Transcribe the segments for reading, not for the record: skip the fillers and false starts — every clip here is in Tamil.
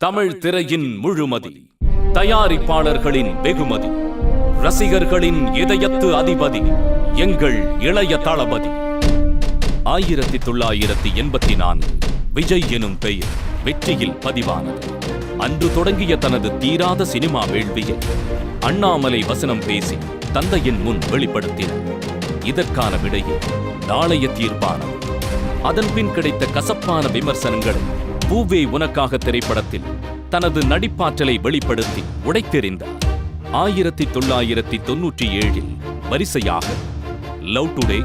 தமிழ் திரையின் முழுமதி, தயாரிப்பாளர்களின் வெகுமதி, ரசிகர்களின் இதயத்து அதிபதி, எங்கள் இளைய தளபதி. 1984 விஜய் எனும் பெயர் வெற்றியில் பதிவானது. அன்று தொடங்கிய தனது தீராத சினிமா வேள்வியை அண்ணாமலை வசனம் பேசி தந்தையின் முன் வெளிப்படுத்தினார். இதற்கான விடையே நாளைய தீர்ப்பானது. அதன்பின் கிடைத்த கசப்பான விமர்சனங்களை பூவே உனக்காக திரைப்படத்தில் தனது நடிப்பாற்றலை வெளிப்படுத்தி உடைத்தெறிந்தார். 1997 வரிசையாக லவ் டுடே,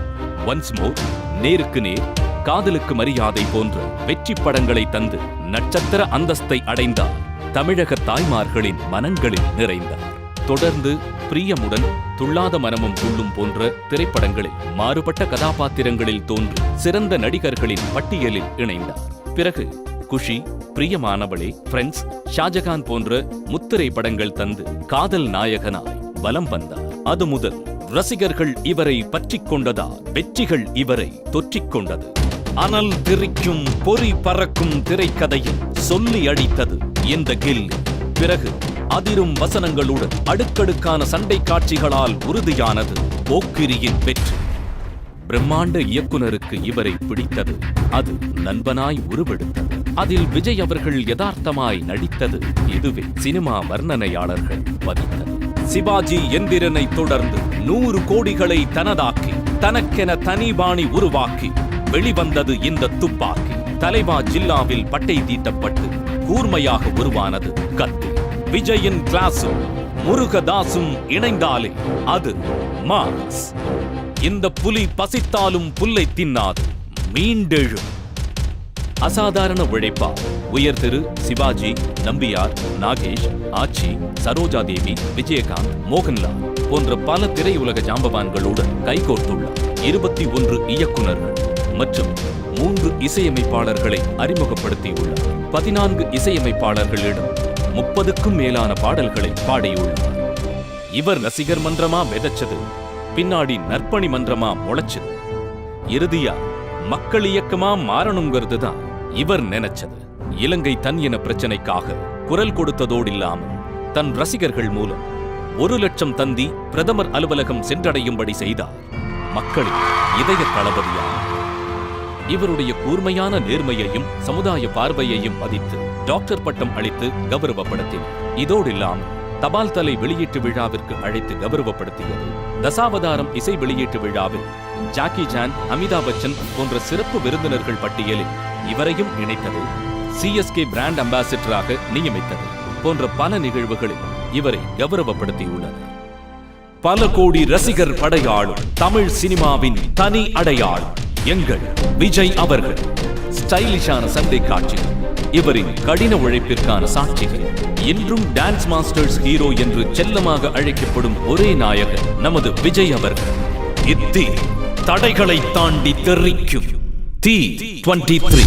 ஒன்ஸ் மோர், நேருக்கு நேர், காதலுக்கு மரியாதை போன்ற வெற்றி படங்களை தந்து நட்சத்திர அந்தஸ்தை அடைந்தார். தமிழக தாய்மார்களின் மனங்களில் நிறைந்தார். தொடர்ந்து பிரியமுடன், துள்ளாத மனமும் துள்ளும் போன்ற திரைப்படங்களில் மாறுபட்ட கதாபாத்திரங்களில் தோன்றி சிறந்த நடிகர்களின் பட்டியலில் இணைந்தார். பிறகு குஷி, பிரியமானவளே, ஃப்ரெண்ட்ஸ், ஷாஜகான் போன்ற முத்திரை படங்கள் தந்து காதல் நாயகனாய் வலம் வந்தார். அது முதல் ரசிகர்கள் இவரை பற்றிக் கொண்டதால் வெற்றிகள் இவரை தொற்றிக் கொண்டது. அனல் திரிக்கும் பொறி பறக்கும் திரைக்கதையில் சொல்லி அடித்தது இந்த கில். பிறகு அதிரும் வசனங்களுடன் அடுக்கடுக்கான சண்டை காட்சிகளால் உறுதியானது போக்கிரியின் வெற்றி. பிரம்மாண்ட இயக்குனருக்கு இவரை பிடித்தது. அது நண்பனாய் உருவெடுத்தது. அதில் விஜய் அவர்கள் யதார்த்தமாய் நடித்தது. இதுவே சினிமா வர்ணனையாளர்கள் பதித்தது. சிவாஜி எந்திரனை தொடர்ந்து 100 கோடிகளை தனதாக்கி தனக்கென தனிபாணி உருவாக்கி வெளிவந்தது இந்த துப்பாக்கி. தலைவா ஜில்லாவில் பட்டை தீட்டப்பட்டு கூர்மையாக உருவானது கத்தி. விஜயின் கிளாஸும் முருகதாசும் இணைந்தாலே அது மாஸ். இந்த புலி பசித்தாலும் புல்லை தின்னாது, மீண்டெழும். அசாதாரண உழைப்பா உயர் திரு சிவாஜி, நம்பியார், நாகேஷ், ஆச்சி, சரோஜா தேவி, விஜயகாந்த், மோகன்லால் போன்ற பல திரையுலக ஜாம்பவான்களுடன் கைகோர்த்துள்ளார். 21 இயக்குனர்கள் மற்றும் 3 இசையமைப்பாளர்களை அறிமுகப்படுத்தியுள்ளார். 14 இசையமைப்பாளர்களிடம் 30க்கும் மேலான பாடல்களை பாடியுள்ளார். இவர் ரசிகர் மன்றமா விதைச்சது, பின்னாடி நற்பணி மன்றமா முளைச்சது, இறுதியா மக்கள் இயக்கமா மாறணுங்கிறது தான் இவர் நினைச்சது. இலங்கை தன் இன பிரச்சனைக்காக குரல் கொடுத்ததோடு இல்லாமல் தன் ரசிகர்கள் மூலம் 1 லட்சம் தந்தி பிரதமர் அலுவலகம் சென்றடையும்படி செய்தார். மக்களின் இதய தளபதியார். இவருடைய கூர்மையான நேர்மையையும் சமுதாய பார்வையையும் மதித்து டாக்டர் பட்டம் அளித்து கௌரவப்படுத்தினார். இதோடு இல்லாமல் தபால் தலை வெளியீட்டு விழாவிற்கு அழைத்து கௌரவப்படுத்தியது. தசாவதாரம் இசை வெளியீட்டு விழாவில் ஜாக்கி சான், அமிதாப் பச்சன் போன்ற சிறப்பு விருந்தினர்கள் பட்டியலில் இவரையும் இணைத்தது. CSK பிராண்ட் அம்பாசிடராக நியமித்தது போன்ற பல நிகழ்வுகளில் இவரை கௌரவப்படுத்தியுள்ளனர். பல கோடி ரசிகர் படையாளும் தமிழ் சினிமாவின் தனி அடையாளம் எங்கள் விஜய் அவர்கள். ஸ்டைலிஷான சண்டை காட்சிகள் இவரின் கடின உழைப்பிற்கான சாட்சிகள். இன்றும் டான்ஸ் மாஸ்டர்ஸ் ஹீரோ என்று செல்லமாக அழைக்கப்படும் ஒரே நாயகன் நமது விஜய் அவர்கள். இத்தீ தடைகளை தாண்டி தெரிக்கும் தீ 23.